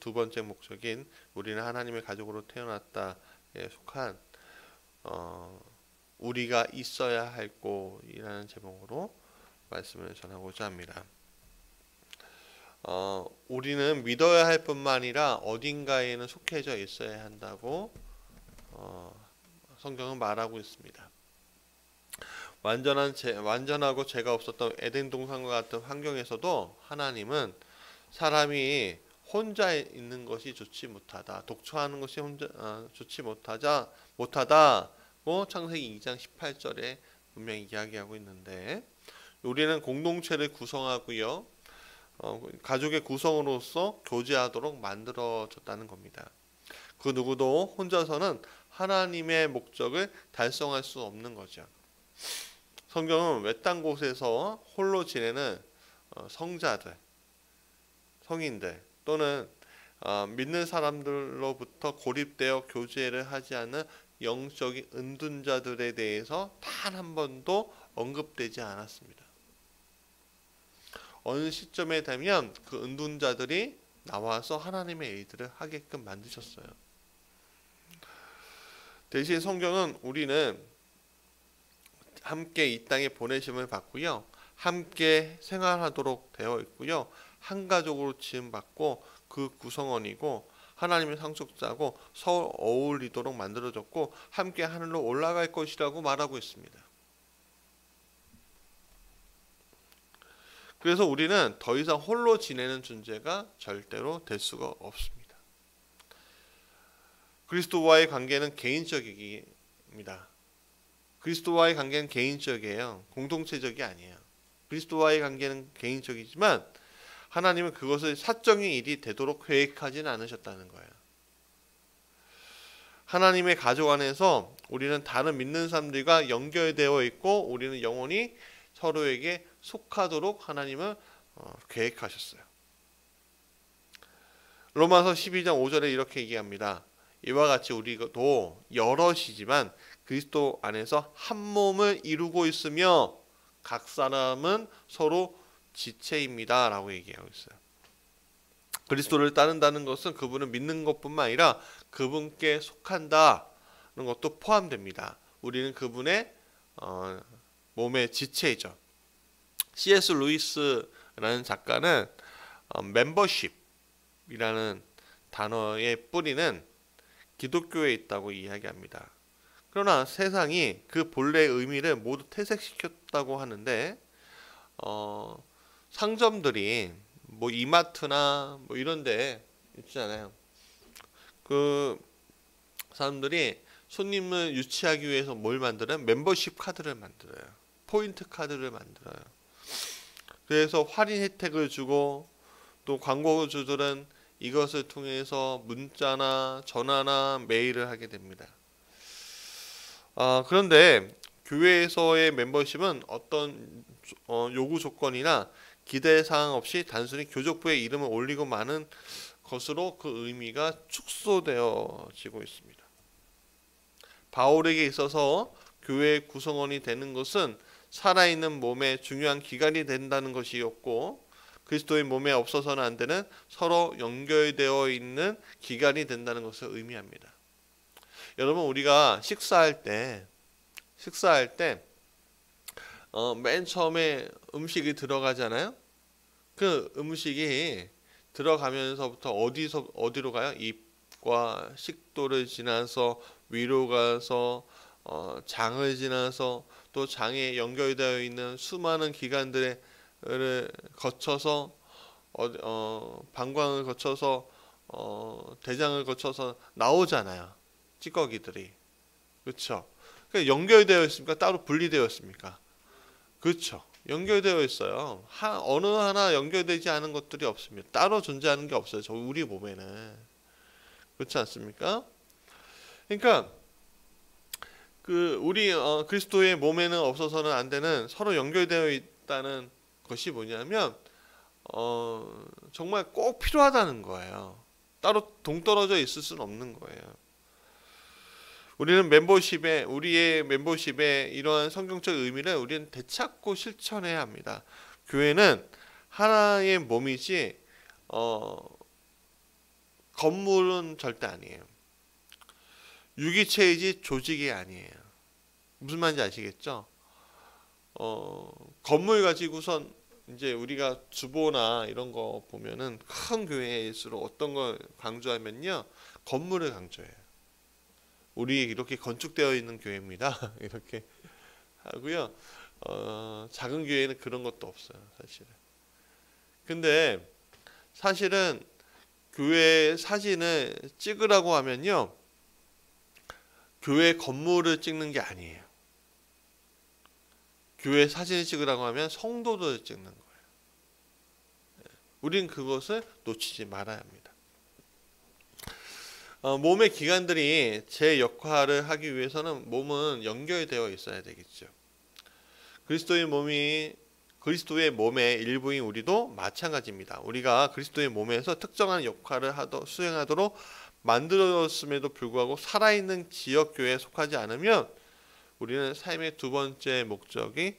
두 번째 목적인 우리는 하나님의 가족으로 태어났다에 속한 우리가 있어야 할 곳이라는 제목으로 말씀을 전하고자 합니다. 우리는 믿어야 할 뿐만 아니라 어딘가에는 속해져 있어야 한다고 성경은 말하고 있습니다. 완전하고 죄가 없었던 에덴 동산과 같은 환경에서도 하나님은 사람이 혼자 있는 것이 좋지 못하다, 독처하는 것이 좋지 못하다고 창세기 2장 18절에 분명히 이야기하고 있는데, 우리는 공동체를 구성하고요, 가족의 구성으로서 교제하도록 만들어졌다는 겁니다. 그 누구도 혼자서는 하나님의 목적을 달성할 수 없는 거죠. 성경은 외딴 곳에서 홀로 지내는 성자들, 성인들 또는 믿는 사람들로부터 고립되어 교제를 하지 않는 영적인 은둔자들에 대해서 단 한 번도 언급되지 않았습니다. 어느 시점에 되면 그 은둔자들이 나와서 하나님의 일들을 하게끔 만드셨어요. 대신 성경은 우리는 함께 이 땅에 보내심을 받고요, 함께 생활하도록 되어 있고요, 한 가족으로 지음받고 그 구성원이고 하나님의 상속자고 서로 어울리도록 만들어졌고 함께 하늘로 올라갈 것이라고 말하고 있습니다. 그래서 우리는 더 이상 홀로 지내는 존재가 절대로 될 수가 없습니다. 그리스도와의 관계는 개인적입니다. 그리스도와의 관계는 개인적이에요. 공동체적이 아니에요. 그리스도와의 관계는 개인적이지만 하나님은 그것을 사적인 일이 되도록 계획하지는 않으셨다는 거예요. 하나님의 가족 안에서 우리는 다른 믿는 사람들과 연결되어 있고 우리는 영원히 서로에게 속하도록 하나님은 계획하셨어요. 로마서 12장 5절에 이렇게 얘기합니다. 이와 같이 우리도 여럿이지만 그리스도 안에서 한 몸을 이루고 있으며 각 사람은 서로 지체입니다 라고 얘기하고 있어요. 그리스도를 따른다는 것은 그분을 믿는 것뿐만 아니라 그분께 속한다는 것도 포함됩니다. 우리는 그분의 몸의 지체이죠. C.S. 루이스라는 작가는 멤버십이라는 단어의 뿌리는 기독교에 있다고 이야기합니다. 그러나 세상이 그 본래의 의미를 모두 퇴색시켰다고 하는데 상점들이 뭐 이마트나 뭐 이런데 있잖아요. 그 사람들이 손님을 유치하기 위해서 뭘 만들어요? 멤버십 카드를 만들어요. 포인트 카드를 만들어요. 그래서 할인 혜택을 주고 또 광고주들은 이것을 통해서 문자나 전화나 메일을 하게 됩니다. 그런데 교회에서의 멤버십은 어떤 요구 조건이나 기대 사항 없이 단순히 교족부에 이름을 올리고 마는 것으로 그 의미가 축소되어지고 있습니다. 바울에게 있어서 교회의 구성원이 되는 것은 살아있는 몸의 중요한 기관이 된다는 것이었고, 그리스도의 몸에 없어서는 안 되는 서로 연결되어 있는 기관이 된다는 것을 의미합니다. 여러분, 우리가 식사할 때 맨 처음에 음식이 들어가잖아요. 그 음식이 들어가면서부터 어디로 가요? 입과 식도를 지나서 위로 가서 장을 지나서 또 장에 연결되어 있는 수많은 기관들을 거쳐서 방광을 거쳐서 대장을 거쳐서 나오잖아요. 찌꺼기들이. 그렇죠? 그러니까 연결되어 있습니까? 따로 분리되어 있습니까? 그렇죠. 연결되어 있어요. 어느 하나 연결되지 않은 것들이 없습니다. 따로 존재하는 게 없어요. 우리 몸에는. 그렇지 않습니까? 그러니까 우리 그리스도의 몸에는 없어서는 안 되는 서로 연결되어 있다는 것이 뭐냐면 정말 꼭 필요하다는 거예요. 따로 동떨어져 있을 수는 없는 거예요. 우리의 멤버십의 이러한 성경적 의미를 우리는 되찾고 실천해야 합니다. 교회는 하나의 몸이지 건물은 절대 아니에요. 유기체이지 조직이 아니에요. 무슨 말인지 아시겠죠? 건물 가지고선 이제 우리가 주보나 이런 거 보면은 큰 교회일수록 어떤 걸 강조하면요, 건물을 강조해요. 우리 이렇게 건축되어 있는 교회입니다. 이렇게 하고요. 작은 교회는 그런 것도 없어요, 사실은. 근데 사실은 교회 사진을 찍으라고 하면요, 교회 건물을 찍는 게 아니에요. 교회 사진을 찍으라고 하면 성도들을 찍는 거예요. 우린 그것을 놓치지 말아야 합니다. 몸의 기관들이 제 역할을 하기 위해서는 몸은 연결되어 있어야 되겠죠. 그리스도의 몸의 일부인 우리도 마찬가지입니다. 우리가 그리스도의 몸에서 특정한 역할을 수행하도록 만들어졌음에도 불구하고 살아있는 지역교회에 속하지 않으면 우리는 삶의 두 번째 목적을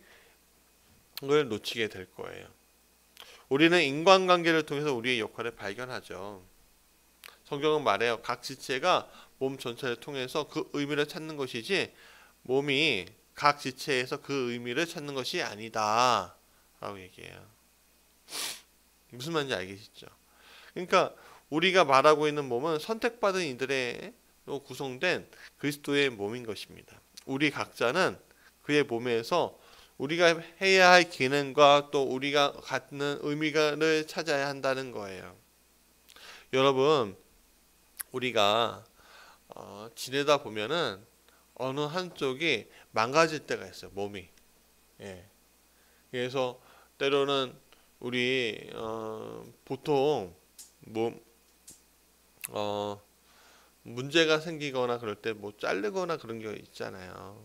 놓치게 될 거예요. 우리는 인간관계를 통해서 우리의 역할을 발견하죠. 성경은 말해요. 각 지체가 몸 전체를 통해서 그 의미를 찾는 것이지 몸이 각 지체에서 그 의미를 찾는 것이 아니다 라고 얘기해요. 무슨 말인지 알겠죠? 그러니까 우리가 말하고 있는 몸은 선택받은 이들로 구성된 그리스도의 몸인 것입니다. 우리 각자는 그의 몸에서 우리가 해야 할 기능과 또 우리가 갖는 의미를 찾아야 한다는 거예요. 여러분, 우리가 지내다 보면은 어느 한쪽이 망가질 때가 있어요, 몸이. 예. 그래서 때로는 우리 보통 문제가 생기거나 그럴 때 뭐 자르거나 그런 게 있잖아요.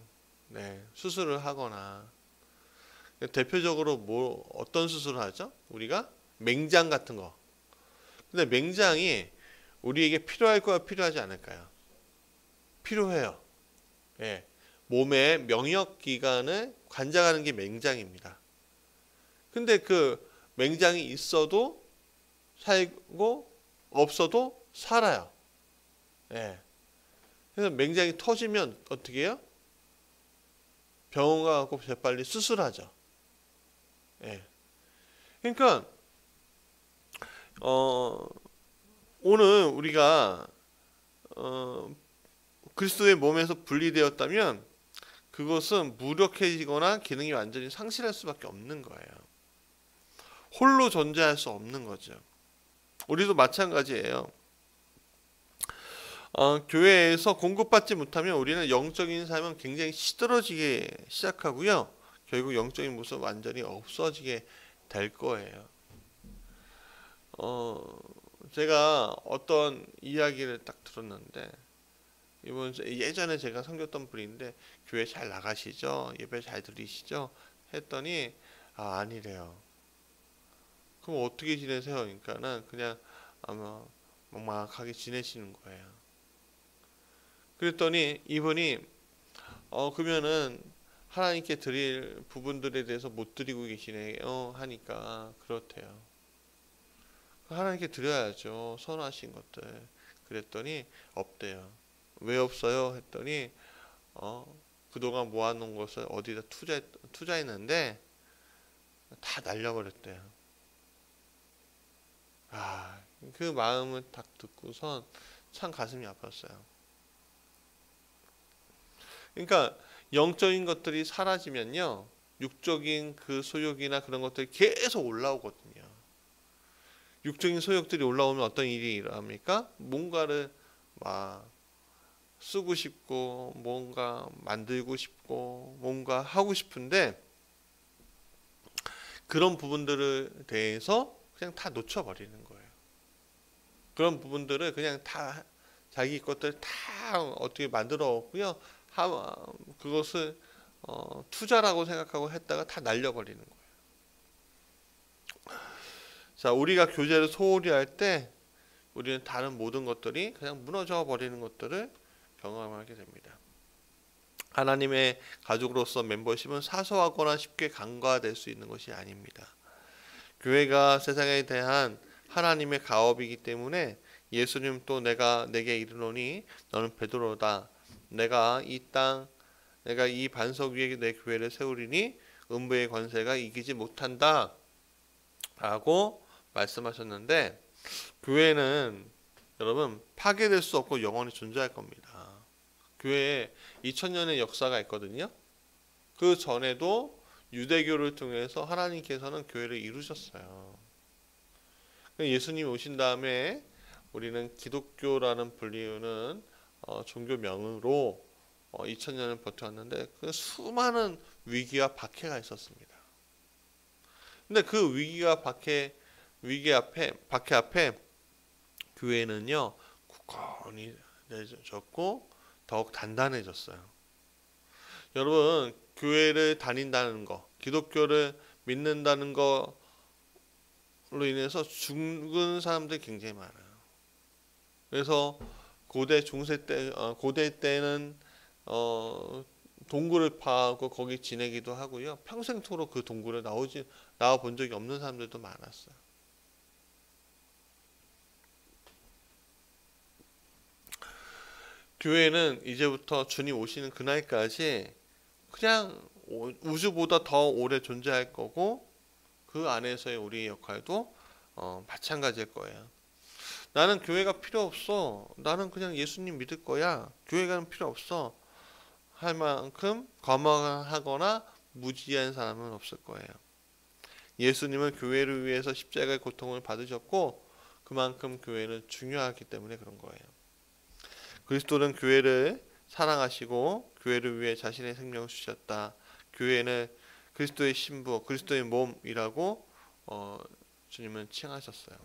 네, 수술을 하거나. 대표적으로 어떤 수술을 하죠? 우리가 맹장 같은 거. 근데 맹장이 우리에게 필요할 거야, 필요하지 않을까요? 필요해요. 예. 몸의 면역 기관을 관장하는 게 맹장입니다. 근데 그 맹장이 있어도 살고 없어도 살아요. 예. 그래서 맹장이 터지면 어떻게 해요? 병원 가고 재빨리 수술하죠. 예. 그러니까 오늘 우리가 그리스도의 몸에서 분리되었다면 그것은 무력해지거나 기능이 완전히 상실할 수밖에 없는 거예요. 홀로 존재할 수 없는 거죠. 우리도 마찬가지예요. 교회에서 공급받지 못하면 우리는 영적인 삶은 굉장히 시들어지게 시작하고요. 결국 영적인 모습은 완전히 없어지게 될 거예요. 제가 어떤 이야기를 딱 들었는데, 예전에 제가 섬겼던 분인데 교회 잘 나가시죠? 예배 잘 드리시죠? 했더니 아니래요. 그럼 어떻게 지내세요? 그러니까는 그냥 아마 막막하게 지내시는 거예요. 그랬더니 이분이 그러면은 하나님께 드릴 부분들에 대해서 못 드리고 계시네요 하니까 그렇대요. 하나님께 드려야죠, 선호하신 것들. 그랬더니 없대요. 왜 없어요? 했더니 그동안 모아놓은 것을 어디다 투자했는데 다 날려버렸대요. 그 마음을 딱 듣고선 참 가슴이 아팠어요. 그러니까 영적인 것들이 사라지면요, 육적인 그 소욕이나 그런 것들이 계속 올라오거든요. 육적인 소욕들이 올라오면 어떤 일이 일어납니까? 뭔가를 막 쓰고 싶고 뭔가 만들고 싶고 뭔가 하고 싶은데 그런 부분들에 대해서 그냥 다 놓쳐버리는 거예요. 그런 부분들을 그냥 다 자기 것들 다 어떻게 만들어 왔고요. 그것을 투자라고 생각하고 했다가 다 날려버리는 거예요. 자, 우리가 교제를 소홀히 할 때 우리는 다른 모든 것들이 그냥 무너져 버리는 것들을 경험하게 됩니다. 하나님의 가족으로서 멤버십은 사소하거나 쉽게 간과될 수 있는 것이 아닙니다. 교회가 세상에 대한 하나님의 가업이기 때문에 예수님 또 내가 내게 이르노니 너는 베드로다. 내가 이 반석 위에 내 교회를 세우리니 음부의 권세가 이기지 못한다 라고 말씀하셨는데, 교회는 여러분 파괴될 수 없고 영원히 존재할 겁니다. 교회에 2000년의 역사가 있거든요. 그 전에도 유대교를 통해서 하나님께서는 교회를 이루셨어요. 예수님이 오신 다음에 우리는 기독교라는 불리우는 종교명으로 2000년을 버텨왔는데 그 수많은 위기와 박해가 있었습니다. 근데 그 박해 앞에 교회는요 굳건히 내졌고 더욱 단단해졌어요. 여러분, 교회를 다닌다는 거, 기독교를 믿는다는 거로 인해서 죽은 사람들이 굉장히 많아요. 그래서 고대 때는 동굴을 파고 거기 지내기도 하고요. 평생토록 그 동굴에 나와 본 적이 없는 사람들도 많았어요. 교회는 이제부터 주님 오시는 그날까지 그냥 우주보다 더 오래 존재할 거고, 그 안에서의 우리의 역할도 마찬가지일 거예요. 나는 교회가 필요 없어, 나는 그냥 예수님 믿을 거야, 교회가 필요 없어 할 만큼 거만하거나 무지한 사람은 없을 거예요. 예수님은 교회를 위해서 십자가의 고통을 받으셨고 그만큼 교회는 중요하기 때문에 그런 거예요. 그리스도는 교회를 사랑하시고 교회를 위해 자신의 생명을 주셨다. 교회는 그리스도의 신부, 그리스도의 몸이라고 주님은 칭하셨어요.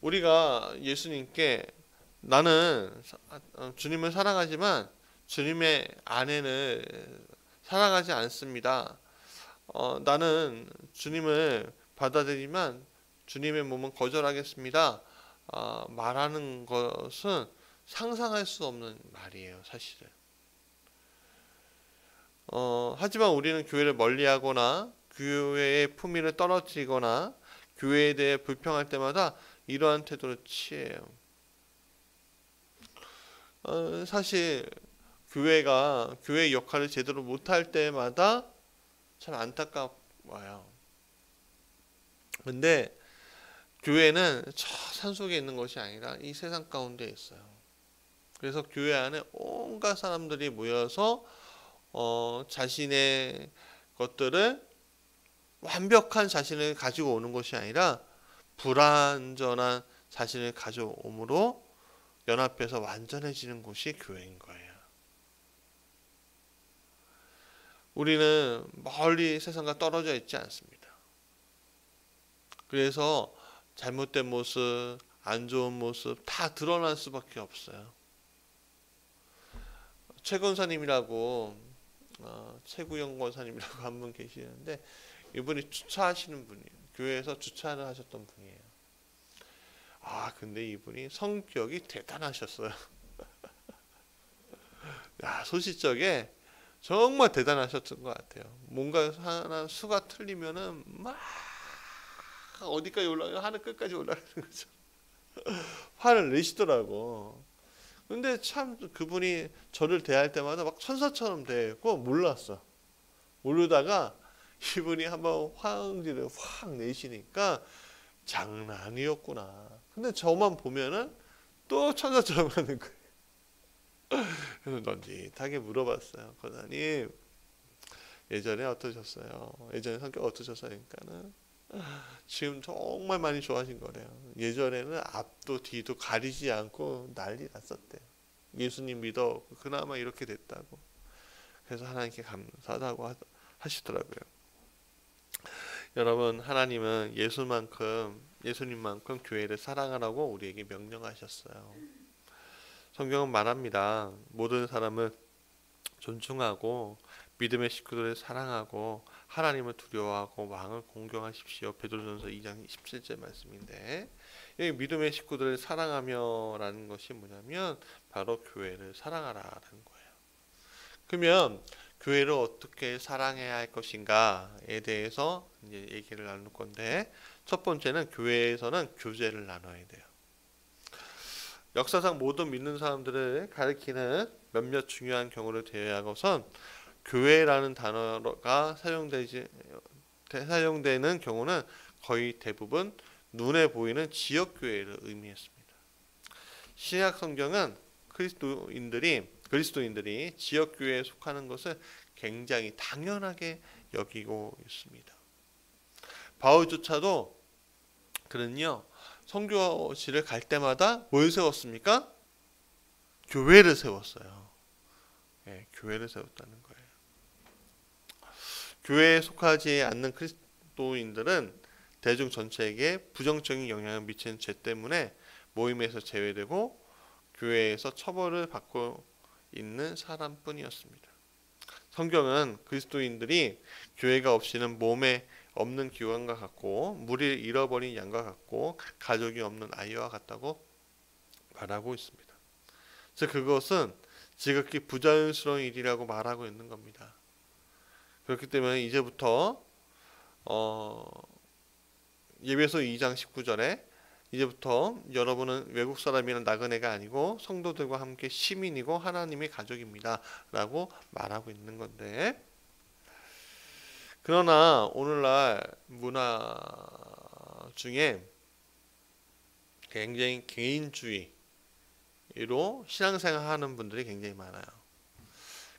우리가 예수님께 나는 주님을 사랑하지만 주님의 아내를 사랑하지 않습니다. 나는 주님을 받아들이지만 주님의 몸은 거절하겠습니다. 말하는 것은 상상할 수 없는 말이에요, 사실은. 하지만 우리는 교회를 멀리하거나 교회의 품위를 떨어뜨리거나 교회에 대해 불평할 때마다 이러한 태도를 취해요. 사실 교회의 역할을 제대로 못할 때마다 참 안타까워요. 근데 교회는 저 산속에 있는 것이 아니라 이 세상 가운데 있어요. 그래서 교회 안에 온갖 사람들이 모여서 자신의 것들을, 완벽한 자신을 가지고 오는 것이 아니라 불완전한 자신을 가져옴으로 연합해서 완전해지는 곳이 교회인 거예요. 우리는 멀리 세상과 떨어져 있지 않습니다. 그래서 잘못된 모습, 안 좋은 모습 다 드러날 수밖에 없어요. 최 권사님이라고, 최구영 권사님이라고 한 분 계시는데, 이분이 주차하시는 분이에요. 교회에서 주차를 하셨던 분이에요. 근데 이분이 성격이 대단하셨어요. 소시적에 정말 대단하셨던 것 같아요. 뭔가 하나 수가 틀리면은 막 어디까지 올라가요? 하늘 끝까지 올라가는 거죠. 화를 내시더라고. 근데 참 그분이 저를 대할 때마다 막 천사처럼 대고 몰랐어. 모르다가 이분이 한번 화응지를 확 내시니까 장난 아니었구나. 근데 저만 보면은 또 천사처럼 하는 거예요. 그래서 넌짓하게 물어봤어요. 권사님, 예전에 어떠셨어요? 예전에 성격 어떠셨어요? 그러니까는 지금 정말 많이 좋아진 거래요. 예전에는 앞도 뒤도 가리지 않고 난리 났었대요. 예수님 믿어 그나마 이렇게 됐다고. 그래서 하나님께 감사하다고 하시더라고요. 여러분, 하나님은 예수님만큼 교회를 사랑하라고 우리에게 명령하셨어요. 성경은 말합니다. 모든 사람을 존중하고 믿음의 식구들을 사랑하고 하나님을 두려워하고 왕을 공경하십시오. 베드로전서 2장 17절 말씀인데, 여기 믿음의 식구들을 사랑하며라는 것이 뭐냐면 바로 교회를 사랑하라라는 거예요. 그러면 교회를 어떻게 사랑해야 할 것인가에 대해서 이제 얘기를 나눌 건데, 첫 번째는 교회에서는 교제를 나눠야 돼요. 역사상 모든 믿는 사람들을 가리키는 몇몇 중요한 경우를 제외하고선 교회라는 단어가 사용되는 경우는 거의 대부분 눈에 보이는 지역 교회를 의미했습니다. 신약 성경은 그리스도인들이 지역 교회에 속하는 것을 굉장히 당연하게 여기고 있습니다. 바울조차도 그는요, 선교지를 갈 때마다 뭘 세웠습니까? 교회를 세웠어요. 네, 교회를 세웠다는 거예요. 교회에 속하지 않는 그리스도인들은 대중 전체에게 부정적인 영향을 미치는 죄 때문에 모임에서 제외되고 교회에서 처벌을 받고 있는 사람뿐이었습니다. 성경은 그리스도인들이 교회가 없이는 몸에 없는 기관과 같고 무리를 잃어버린 양과 같고 가족이 없는 아이와 같다고 말하고 있습니다. 그래서 그것은 지극히 부자연스러운 일이라고 말하고 있는 겁니다. 그렇기 때문에 이제부터 예배소 2장 19절에 이제부터 여러분은 외국 사람이나 나그네가 아니고 성도들과 함께 시민이고 하나님의 가족입니다 라고 말하고 있는 건데, 그러나 오늘날 문화 중에 굉장히 개인주의로 신앙생활 하는 분들이 굉장히 많아요.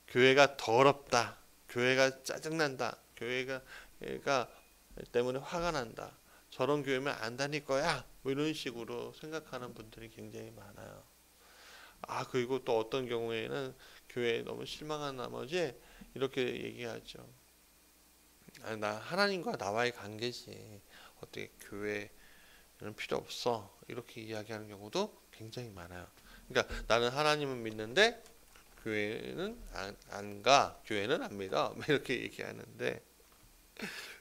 교회가 더럽다, 교회가 짜증난다, 교회가 때문에 화가 난다, 저런 교회면 안 다닐 거야, 뭐 이런 식으로 생각하는 분들이 굉장히 많아요. 그리고 또 어떤 경우에는 교회에 너무 실망한 나머지 이렇게 얘기하죠. 나 하나님과 나와의 관계지, 어떻게 교회는 필요 없어, 이렇게 이야기하는 경우도 굉장히 많아요. 그러니까 나는 하나님은 믿는데 교회는 안 가, 교회는 안 믿어, 이렇게 얘기하는데,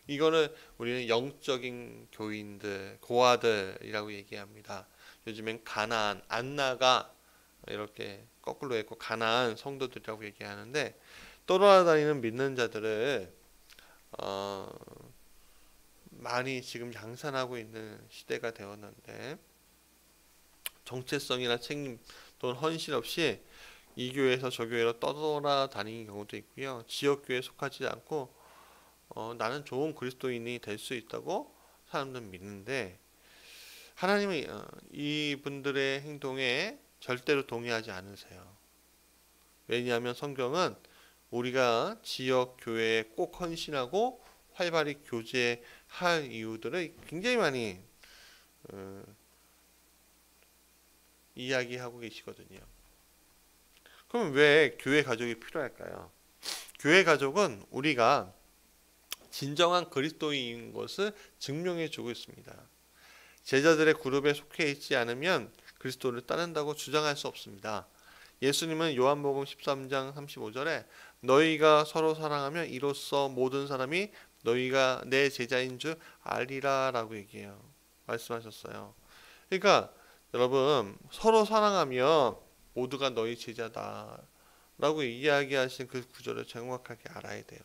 이거는 우리는 영적인 교인들, 고아들이라고 얘기합니다. 요즘엔 가나안, 안나가 이렇게 거꾸로 했고 가나안 성도들이라고 얘기하는데, 떠돌아다니는 믿는 자들을 많이 지금 양산하고 있는 시대가 되었는데, 정체성이나 책임 또는 헌신 없이 이 교회에서 저 교회로 떠돌아다니는 경우도 있고요. 지역교회에 속하지 않고 나는 좋은 그리스도인이 될 수 있다고 사람들은 믿는데, 하나님은 이분들의 행동에 절대로 동의하지 않으세요. 왜냐하면 성경은 우리가 지역 교회에 꼭 헌신하고 활발히 교제할 이유들을 굉장히 많이 이야기하고 계시거든요. 그럼 왜 교회 가족이 필요할까요? 교회 가족은 우리가 진정한 그리스도인인 것을 증명해 주고 있습니다. 제자들의 그룹에 속해 있지 않으면 그리스도를 따른다고 주장할 수 없습니다. 예수님은 요한복음 13장 35절에 너희가 서로 사랑하면 이로써 모든 사람이 너희가 내 제자인 줄 알리라 라고 말씀하셨어요. 그러니까 여러분, 서로 사랑하면 모두가 너희 제자다 라고 이야기하신 그 구절을 정확하게 알아야 돼요.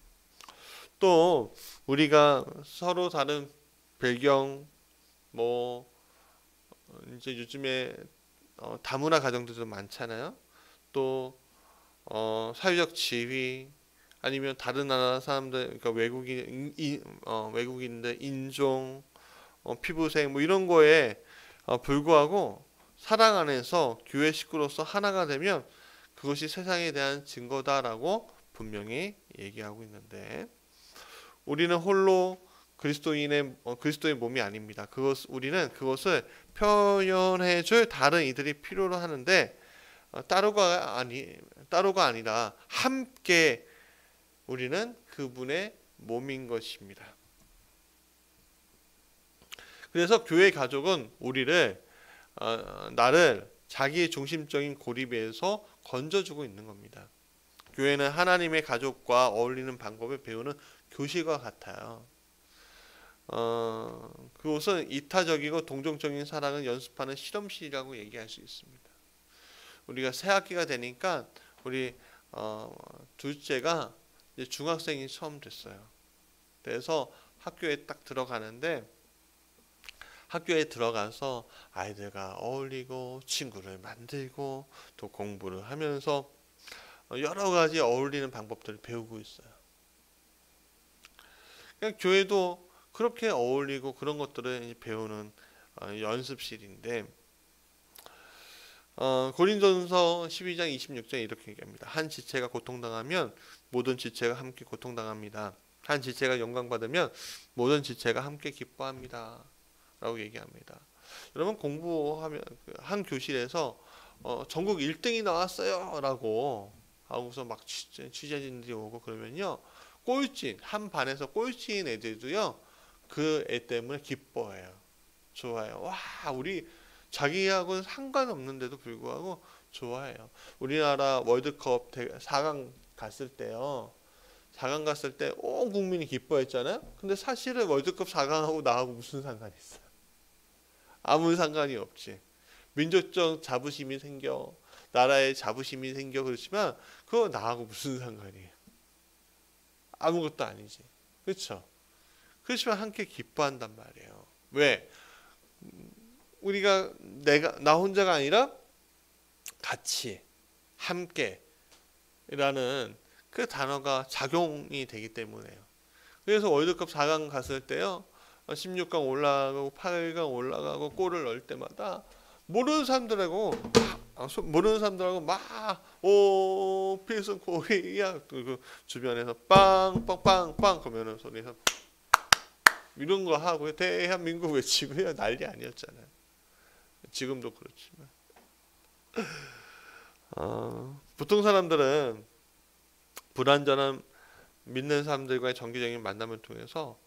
또 우리가 서로 다른 배경, 이제 요즘에 다문화 가정들도 많잖아요. 또 사회적 지위, 아니면 다른 나라 사람들, 그러니까 외국인들 인종, 피부색 이런 거에 불구하고 사랑 안에서 교회 식구로서 하나가 되면 그것이 세상에 대한 증거다라고 분명히 얘기하고 있는데, 우리는 홀로 그리스도의 몸이 아닙니다. 우리는 그것을 표현해줄 다른 이들이 필요로 하는데, 따로가 아니라 함께 우리는 그분의 몸인 것입니다. 그래서 교회 가족은 나를 자기의 중심적인 고립에서 건져주고 있는 겁니다. 교회는 하나님의 가족과 어울리는 방법을 배우는 교실과 같아요. 그것은 이타적이고 동정적인 사랑을 연습하는 실험실이라고 얘기할 수 있습니다. 우리가 새 학기가 되니까 우리 둘째가 이제 중학생이 처음 됐어요. 그래서 학교에 딱 들어가는데 학교에 들어가서 아이들과 어울리고 친구를 만들고 또 공부를 하면서 여러 가지 어울리는 방법들을 배우고 있어요. 그냥 교회도 그렇게 어울리고 그런 것들을 배우는 연습실인데 고린도전서 12장 26절에 이렇게 얘기합니다. 한 지체가 고통당하면 모든 지체가 함께 고통당합니다. 한 지체가 영광받으면 모든 지체가 함께 기뻐합니다. 라고 얘기합니다. 여러분 공부하면 한 교실에서 전국 1등이 나왔어요 라고 하고서 막 취재진들이 오고 그러면요, 꼴찌 한 반에서 꼴찌인 애들도요 그 애 때문에 기뻐해요. 좋아요. 와, 우리 자기하고는 상관없는데도 불구하고 좋아해요. 우리나라 월드컵 4강 갔을 때요, 4강 갔을 때 온 국민이 기뻐했잖아요. 근데 사실은 월드컵 4강하고 나하고 무슨 상관이 있어요? 아무 상관이 없지. 민족적 자부심이 생겨, 나라의 자부심이 생겨, 그렇지만 그거 나하고 무슨 상관이에요? 아무것도 아니지. 그렇죠? 그렇지만 함께 기뻐한단 말이에요. 왜? 우리가 나 혼자가 아니라 같이 함께라는 그 단어가 작용이 되기 때문에요. 그래서 월드컵 4강 갔을 때요, 16강 올라가고 8강 올라가고 골을 넣을 때마다 모르는 사람들하고 막오 필승 코리아 그 주변에서 빵빵빵빵 그러면은 소리에서 이런 거 하고 대한민국 외치고요, 난리 아니었잖아요. 지금도 그렇지만 보통 사람들은 불완전한 믿는 사람들과의 정기적인 만남을 통해서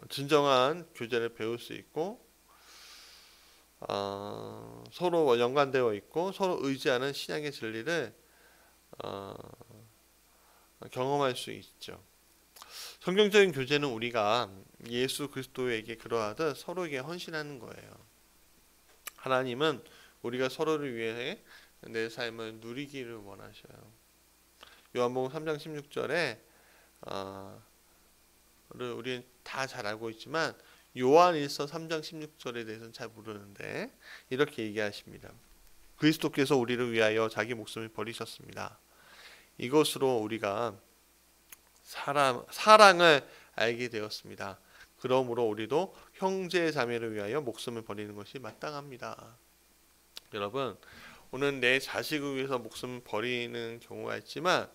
진정한 교제를 배울 수 있고 서로 연관되어 있고 서로 의지하는 신앙의 진리를 경험할 수 있죠. 성경적인 교제는 우리가 예수 그리스도에게 그러하듯 서로에게 헌신하는 거예요. 하나님은 우리가 서로를 위해 내 삶을 누리기를 원하셔요. 요한복음 3장 16절에 우리는 다 잘 알고 있지만 요한일서 3장 16절에 대해서는 잘 모르는데 이렇게 얘기하십니다. 그리스도께서 우리를 위하여 자기 목숨을 버리셨습니다. 이것으로 우리가 사랑을 알게 되었습니다. 그러므로 우리도 형제 자매를 위하여 목숨을 버리는 것이 마땅합니다. 여러분, 오늘 내 자식을 위해서 목숨을 버리는 경우가 있지만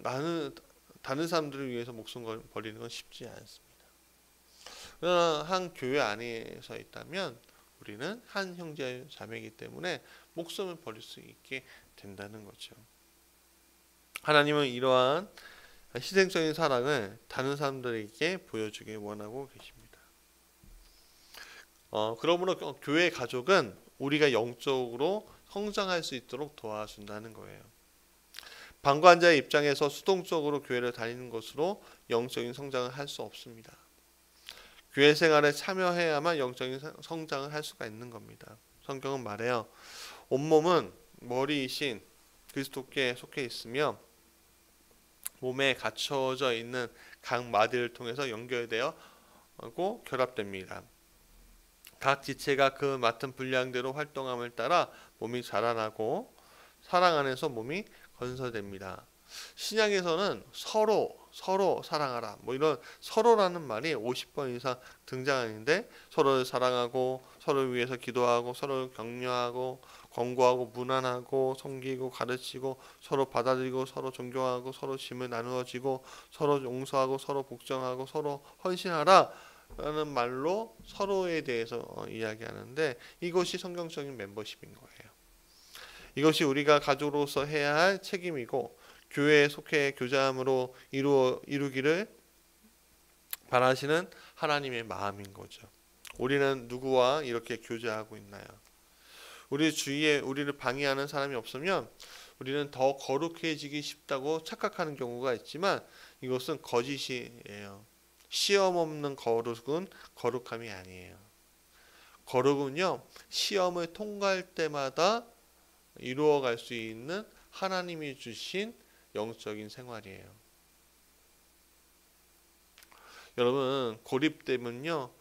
나는 다른 사람들을 위해서 목숨 버리는 건 쉽지 않습니다. 그러나 한 교회 안에서 있다면 우리는 한 형제 자매이기 때문에 목숨을 버릴 수 있게 된다는 거죠. 하나님은 이러한 희생적인 사랑을 다른 사람들에게 보여주길 원하고 계십니다. 그러므로 교회 가족은 우리가 영적으로 성장할 수 있도록 도와준다는 거예요. 방관자의 입장에서 수동적으로 교회를 다니는 것으로 영적인 성장을 할 수 없습니다. 교회 생활에 참여해야만 영적인 성장을 할 수가 있는 겁니다. 성경은 말해요. 온몸은 머리이신 그리스도께 속해 있으며 몸에 갖춰져 있는 각 마디를 통해서 연결되어 결합됩니다. 각 지체가 그 맡은 분량대로 활동함을 따라 몸이 자라나고 사랑 안에서 몸이 건설됩니다. 신약에서는 서로 사랑하라, 이런 서로라는 말이 50번 이상 등장하는데 서로를 사랑하고 서로를 위해서 기도하고 서로를 격려하고 권고하고 문안하고 섬기고 가르치고 서로 받아들이고 서로 존경하고 서로 짐을 나누어지고 서로 용서하고 서로 복종하고 서로 헌신하라 라는 말로 서로에 대해서 이야기하는데 이것이 성경적인 멤버십인 거예요. 이것이 우리가 가족으로서 해야 할 책임이고 교회에 속해 교제함으로 이루기를 바라시는 하나님의 마음인 거죠. 우리는 누구와 이렇게 교제하고 있나요? 우리 주위에 우리를 방해하는 사람이 없으면 우리는 더 거룩해지기 쉽다고 착각하는 경우가 있지만 이것은 거짓이에요. 시험 없는 거룩은 거룩함이 아니에요. 거룩은요, 시험을 통과할 때마다 이루어갈 수 있는 하나님이 주신 영적인 생활이에요. 여러분 고립되면요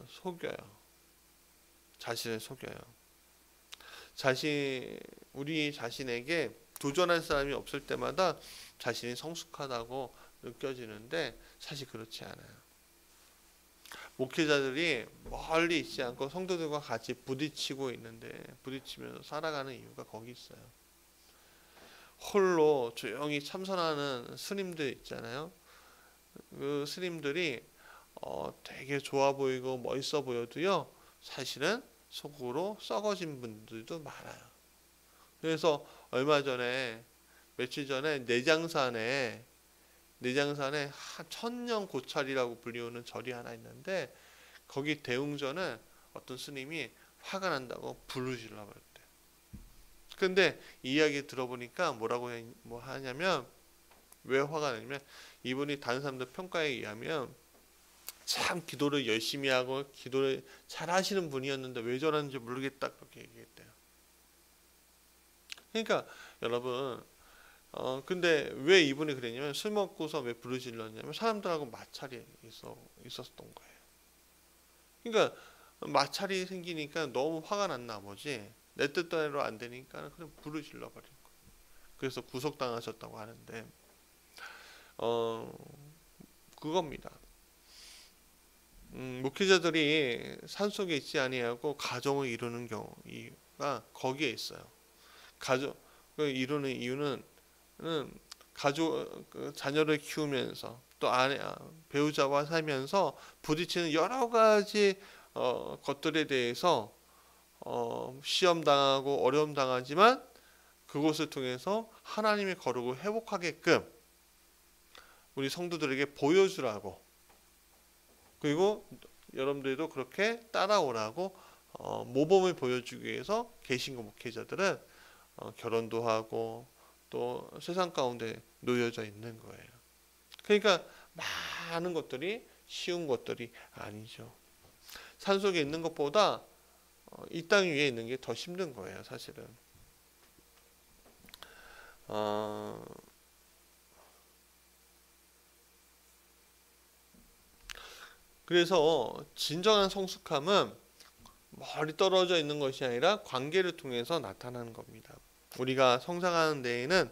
속여요. 자신을 속여요. 우리 자신에게 도전할 사람이 없을 때마다 자신이 성숙하다고 느껴지는데 사실 그렇지 않아요. 목회자들이 멀리 있지 않고 성도들과 같이 부딪히면서 살아가는 이유가 거기 있어요. 홀로 조용히 참선하는 스님들 있잖아요. 그 스님들이 되게 좋아 보이고 멋있어 보여도요 사실은 속으로 썩어진 분들도 많아요. 그래서 며칠 전에 내장산에 천년 고찰이라고 불리우는 절이 하나 있는데 거기 대웅전은 어떤 스님이 화가 난다고 불을 질러버렸대. 근데 이 이야기 들어보니까 뭐 하냐면 왜 화가 나냐면 이분이 다른 사람들 평가에 의하면 참 기도를 열심히 하고 기도를 잘 하시는 분이었는데 왜 저러는지 모르겠다 그렇게 얘기했대요. 그러니까 여러분 근데 왜 이분이 그랬냐면 술 먹고서 왜 불을 질렀냐면 사람들하고 마찰이 있었던 거예요. 그러니까 마찰이 생기니까 너무 화가 난 나머지 내 뜻대로 안 되니까 그냥 불을 질러버린 거예요. 그래서 구속당하셨다고 하는데 그겁니다. 목회자들이 산속에 있지 아니하고 가정을 이루는 경우가 거기에 있어요. 가정을 이루는 이유는 자녀를 키우면서 또 배우자와 살면서 부딪히는 여러 가지 것들에 대해서 시험 당하고 어려움 당하지만 그것을 통해서 하나님의 거룩을 회복하게끔 우리 성도들에게 보여주라고 그리고 여러분들도 그렇게 따라오라고 모범을 보여주기 위해서 개신교 목회자들은 결혼도 하고 또 세상 가운데 놓여져 있는 거예요. 그러니까 많은 것들이 쉬운 것들이 아니죠. 산속에 있는 것보다 이 땅 위에 있는 게 더 힘든 거예요, 사실은. 그래서 진정한 성숙함은 멀리 떨어져 있는 것이 아니라 관계를 통해서 나타나는 겁니다. 우리가 성장하는 데에는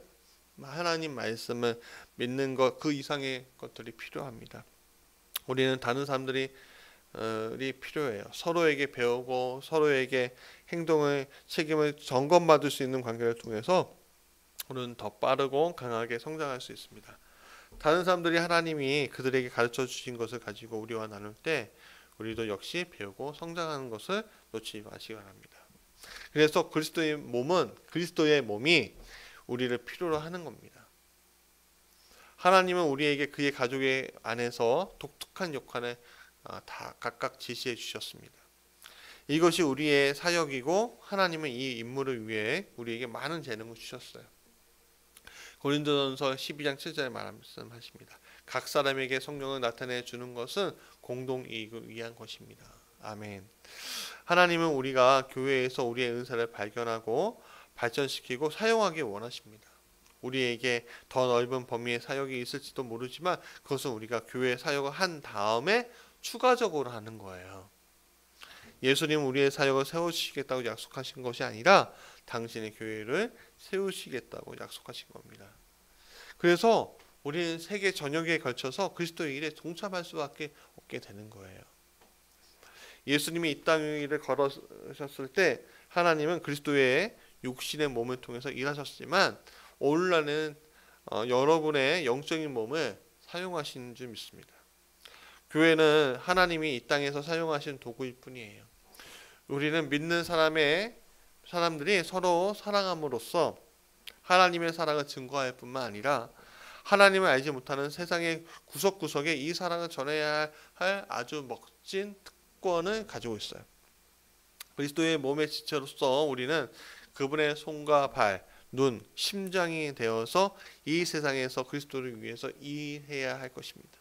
하나님 말씀을 믿는 것 그 이상의 것들이 필요합니다. 우리는 다른 사람들이 필요해요. 서로에게 배우고 서로에게 행동을 책임을 점검받을 수 있는 관계를 통해서 우리는 더 빠르고 강하게 성장할 수 있습니다. 다른 사람들이 하나님이 그들에게 가르쳐 주신 것을 가지고 우리와 나눌 때 우리도 역시 배우고 성장하는 것을 놓치지 마시기 바랍니다. 그래서 그리스도의 몸이 우리를 필요로 하는 겁니다. 하나님은 우리에게 그의 가족의 안에서 독특한 역할을 다 각각 지시해 주셨습니다. 이것이 우리의 사역이고 하나님은 이 임무를 위해 우리에게 많은 재능을 주셨어요. 고린도전서 12장 7절에 말씀하십니다. 각 사람에게 성령을 나타내 주는 것은 공동 이익을 위한 것입니다. 아멘. 하나님은 우리가 교회에서 우리의 은사를 발견하고 발전시키고 사용하기 원하십니다. 우리에게 더 넓은 범위의 사역이 있을지도 모르지만 그것은 우리가 교회 사역을 한 다음에 추가적으로 하는 거예요. 예수님은 우리의 사역을 세우시겠다고 약속하신 것이 아니라 당신의 교회를 세우시겠다고 약속하신 겁니다. 그래서 우리는 세계 전역에 걸쳐서 그리스도의 일에 동참할 수밖에 없게 되는 거예요. 예수님이 이 땅 위를 걸으셨을 때 하나님은 그리스도의 육신의 몸을 통해서 일하셨지만 오늘날은 여러분의 영적인 몸을 사용하시는 줄 믿습니다. 교회는 하나님이 이 땅에서 사용하신 도구일 뿐이에요. 우리는 믿는 사람들이 서로 사랑함으로써 하나님의 사랑을 증거할 뿐만 아니라 하나님을 알지 못하는 세상의 구석구석에 이 사랑을 전해야 할 아주 멋진 특권을 가지고 있어요. 그리스도의 몸의 지체로서 우리는 그분의 손과 발, 눈, 심장이 되어서 이 세상에서 그리스도를 위해서 일해야 할 것입니다.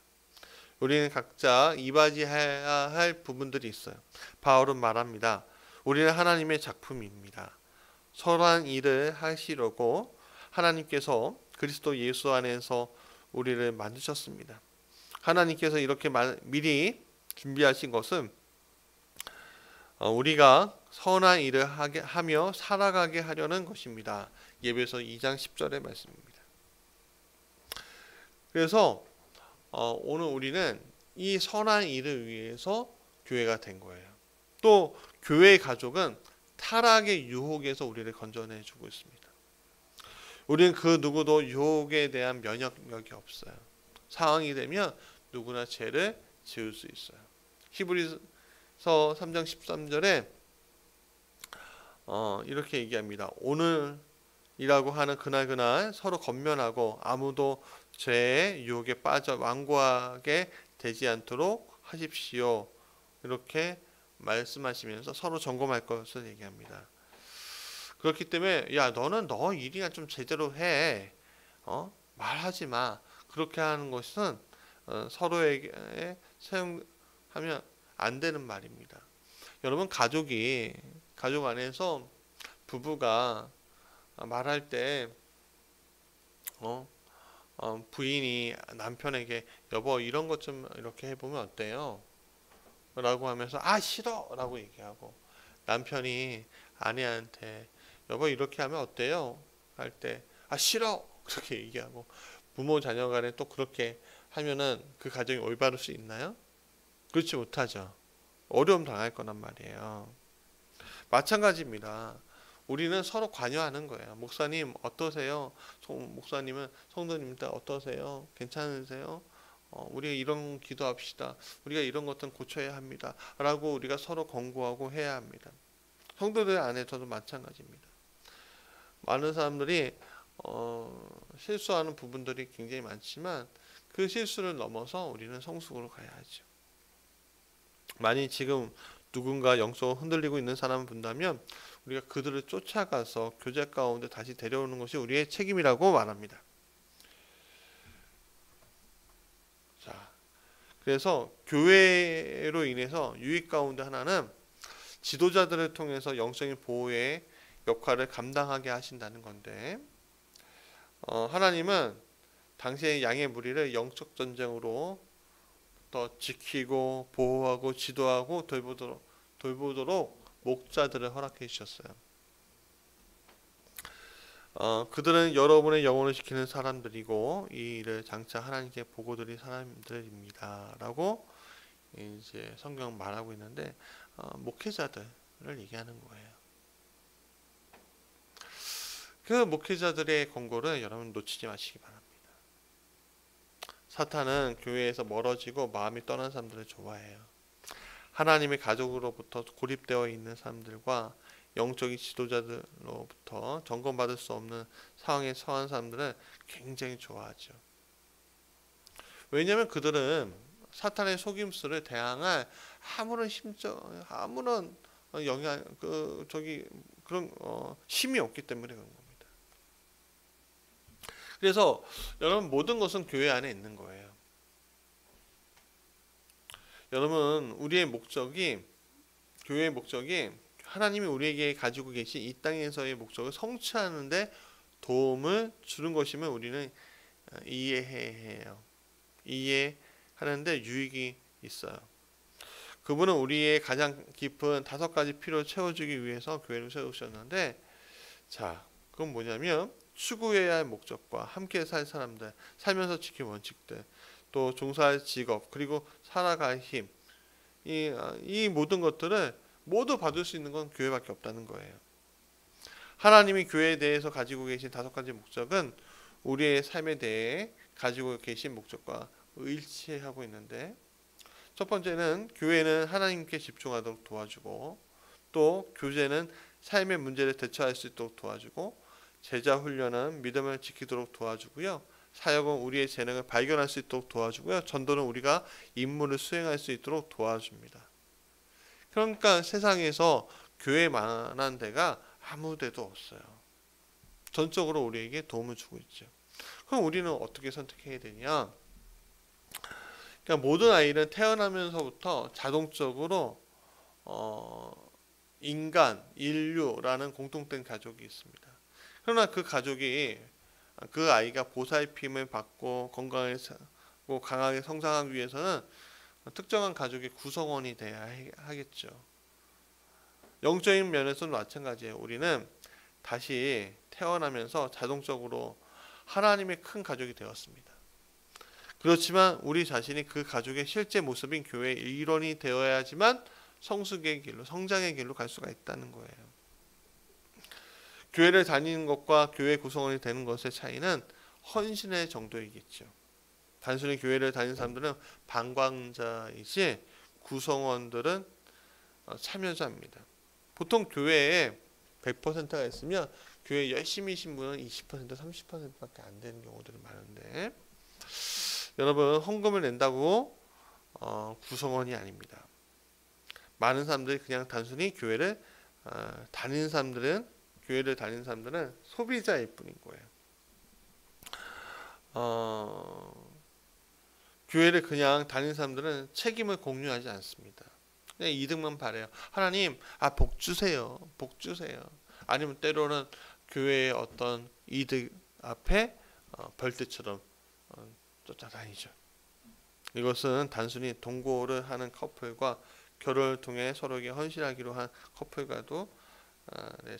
우리는 각자 이바지해야 할 부분들이 있어요. 바울은 말합니다. 우리는 하나님의 작품입니다. 선한 일을 하시려고 하나님께서 그리스도 예수 안에서 우리를 만드셨습니다. 하나님께서 이렇게 미리 준비하신 것은 우리가 선한 일을 하며 살아가게 하려는 것입니다. 예배서 2장 10절의 말씀입니다. 그래서 오늘 우리는 이 선한 일을 위해서 교회가 된 거예요. 또 교회의 가족은 타락의 유혹에서 우리를 건져내 주고 있습니다. 우리는 그 누구도 유혹에 대한 면역력이 없어요. 상황이 되면 누구나 죄를 지을 수 있어요. 히브리서 3장 13절에 이렇게 얘기합니다. 오늘이라고 하는 그날 서로 권면하고 아무도 죄의 유혹에 빠져 완고하게 되지 않도록 하십시오. 이렇게 말씀하시면서 서로 점검할 것을 얘기합니다. 그렇기 때문에 야 너는 너 일이나 좀 제대로 해. 말하지 마. 그렇게 하는 것은 서로에게 사용하면 안 되는 말입니다. 여러분 가족 안에서 부부가 말할 때 부인이 남편에게 여보 이런 것 좀 이렇게 해보면 어때요? 라고 하면서 아 싫어 라고 얘기하고 남편이 아내한테 여보 이렇게 하면 어때요? 할 때 아 싫어 그렇게 얘기하고 부모 자녀 간에 또 그렇게 하면은 그 가정이 올바를 수 있나요? 그렇지 못하죠. 어려움 당할 거란 말이에요. 마찬가지입니다. 우리는 서로 관여하는 거예요. 목사님 어떠세요? 목사님은 성도님들 어떠세요? 괜찮으세요? 우리가 이런 기도합시다. 우리가 이런 것들은 고쳐야 합니다. 라고 우리가 서로 권고하고 해야 합니다. 성도들 안에서도 마찬가지입니다. 많은 사람들이 실수하는 부분들이 굉장히 많지만 그 실수를 넘어서 우리는 성숙으로 가야 하죠. 만약 지금 누군가 영적으로 흔들리고 있는 사람을 본다면 우리가 그들을 쫓아가서 교제 가운데 다시 데려오는 것이 우리의 책임이라고 말합니다. 자, 그래서 교회로 인해서 유익 가운데 하나는 지도자들을 통해서 영적인 보호의 역할을 감당하게 하신다는 건데 하나님은 당시의 양의 무리를 영적 전쟁으로 더 지키고 보호하고 지도하고 돌보도록 목자들을 허락해 주셨어요. 그들은 여러분의 영혼을 지키는 사람들이고 이 일을 장차 하나님께 보고 드릴 사람들입니다. 라고 이제 성경 말하고 있는데 목회자들을 얘기하는 거예요. 그 목회자들의 권고를 여러분 놓치지 마시기 바랍니다. 사탄은 교회에서 멀어지고 마음이 떠난 사람들을 좋아해요. 하나님의 가족으로부터 고립되어 있는 사람들과 영적인 지도자들로부터 점검받을 수 없는 상황에 처한 사람들은 굉장히 좋아하죠. 왜냐하면 그들은 사탄의 속임수를 대항할 아무런 그런 힘이 없기 때문에 그런 겁니다. 그래서 여러분 모든 것은 교회 안에 있는 거예요. 여러분 우리의 목적이 교회의 목적이 하나님이 우리에게 가지고 계신 이 땅에서의 목적을 성취하는데 도움을 주는 것이면 우리는 이해해요. 이해하는데 유익이 있어요. 그분은 우리의 가장 깊은 5가지 필요를 채워주기 위해서 교회를 세우셨는데 자 그건 뭐냐면 추구해야 할 목적과 함께 살 사람들, 살면서 지킬 원칙들, 또 종사할 직업, 그리고 살아갈 힘, 이 모든 것들을 모두 받을 수 있는 건 교회밖에 없다는 거예요. 하나님이 교회에 대해서 가지고 계신 5가지 목적은 우리의 삶에 대해 가지고 계신 목적과 일치하고 있는데 첫 번째는 교회는 하나님께 집중하도록 도와주고 또 교제는 삶의 문제를 대처할 수 있도록 도와주고 제자 훈련은 믿음을 지키도록 도와주고요. 사역은 우리의 재능을 발견할 수 있도록 도와주고요. 전도는 우리가 임무를 수행할 수 있도록 도와줍니다. 그러니까 세상에서 교회만한 데가 아무 데도 없어요. 전적으로 우리에게 도움을 주고 있죠. 그럼 우리는 어떻게 선택해야 되냐? 그러니까 모든 아이는 태어나면서부터 자동적으로 인간, 인류라는 공통된 가족이 있습니다. 그러나 그 가족이 그 아이가 보살핌을 받고 건강하고 강하게 성장하기 위해서는 특정한 가족의 구성원이 돼야 하겠죠. 영적인 면에서는 마찬가지예요. 우리는 다시 태어나면서 자동적으로 하나님의 큰 가족이 되었습니다. 그렇지만 우리 자신이 그 가족의 실제 모습인 교회의 일원이 되어야지만 성숙의 길로, 성장의 길로 갈 수가 있다는 거예요. 교회를 다니는 것과 교회 구성원이 되는 것의 차이는 헌신의 정도이겠죠. 단순히 교회를 다니는 사람들은 방광자이지 구성원들은 참여자입니다. 보통 교회에 100%가 있으면 교회 열심히신 분은 20%, 30%밖에 안 되는 경우들이 많은데, 여러분 헌금을 낸다고 구성원이 아닙니다. 많은 사람들이 그냥 단순히 교회를 다니는 사람들은 소비자일 뿐인 거예요. 교회를 그냥 다니는 사람들은 책임을 공유하지 않습니다. 그냥 이득만 바래요. 하나님, 복 주세요. 복 주세요. 아니면 때로는 교회의 어떤 이득 앞에 벌떼처럼 쫓아다니죠. 이것은 단순히 동거를 하는 커플과 결혼을 통해 서로에게 헌신하기로 한 커플과도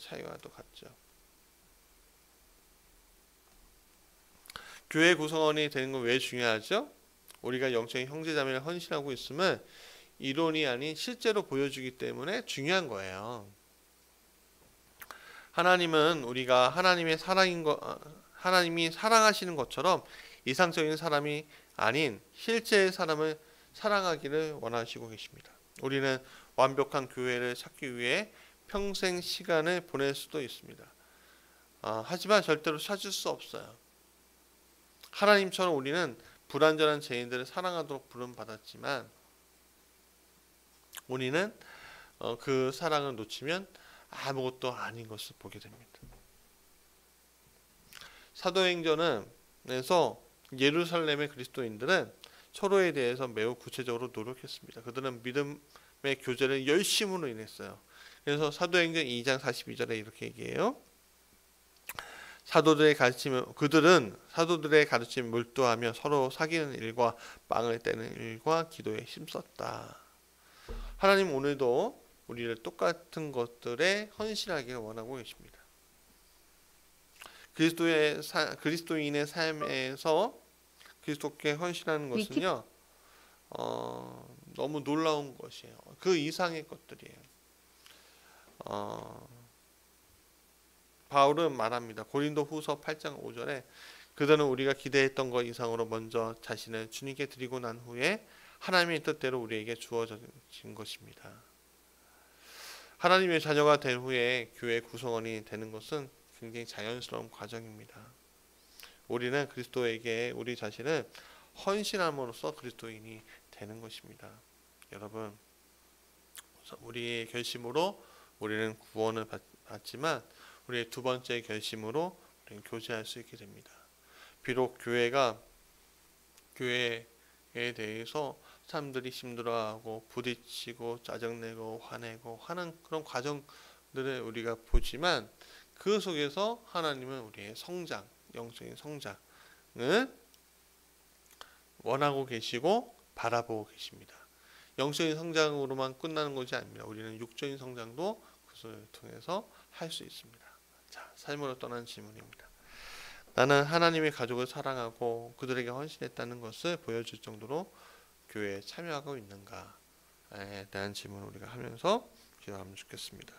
차이와도 같죠. 교회 구성원이 되는 건 왜 중요하죠? 우리가 영적인 형제자매를 헌신하고 있음을 이론이 아닌 실제로 보여주기 때문에 중요한 거예요. 하나님은 우리가 하나님이 사랑하시는 것처럼 이상적인 사람이 아닌 실제의 사람을 사랑하기를 원하시고 계십니다. 우리는 완벽한 교회를 찾기 위해 평생 시간을 보낼 수도 있습니다. 하지만 절대로 찾을 수 없어요. 하나님처럼 우리는 불완전한 죄인들을 사랑하도록 부름받았지만 우리는 그 사랑을 놓치면 아무것도 아닌 것을 보게 됩니다. 사도행전에서 예루살렘의 그리스도인들은 서로에 대해서 매우 구체적으로 노력했습니다. 그들은 믿음의 교제를 열심으로 인했어요. 그래서 사도행전 2장 42절에 이렇게 얘기해요. 그들은 사도들의 가르침에 몰두하며 서로 사귀는 일과 빵을 떼는 일과 기도에 힘썼다. 하나님 오늘도 우리를 똑같은 것들에 헌신하기를 원하고 계십니다. 그리스도인의 삶에서 그리스도께 헌신하는 것은요, 너무 놀라운 것이에요. 그 이상의 것들이에요. 바울은 말합니다. 고린도후서 8장 5절에 그들은 우리가 기대했던 것 이상으로 먼저 자신을 주님께 드리고 난 후에 하나님의 뜻대로 우리에게 주어진 것입니다. 하나님의 자녀가 된 후에 교회 구성원이 되는 것은 굉장히 자연스러운 과정입니다. 우리는 그리스도에게 우리 자신을 헌신함으로써 그리스도인이 되는 것입니다. 여러분, 우리의 결심으로 우리는 구원을 받지만 우리의 두 번째 결심으로 우리는 교제할 수 있게 됩니다. 비록 교회에 대해서 사람들이 힘들어하고 부딪히고 짜증내고 화내고 하는 그런 과정들을 우리가 보지만 그 속에서 하나님은 우리의 성장, 영적인 성장을 원하고 계시고 바라보고 계십니다. 영적인 성장으로만 끝나는 것이 아닙니다. 우리는 육적인 성장도 그것을 통해서 할 수 있습니다. 자, 삶으로 떠나는 질문입니다. 나는 하나님의 가족을 사랑하고 그들에게 헌신했다는 것을 보여줄 정도로 교회에 참여하고 있는가에 대한 질문을 우리가 하면서 기도하면 좋겠습니다.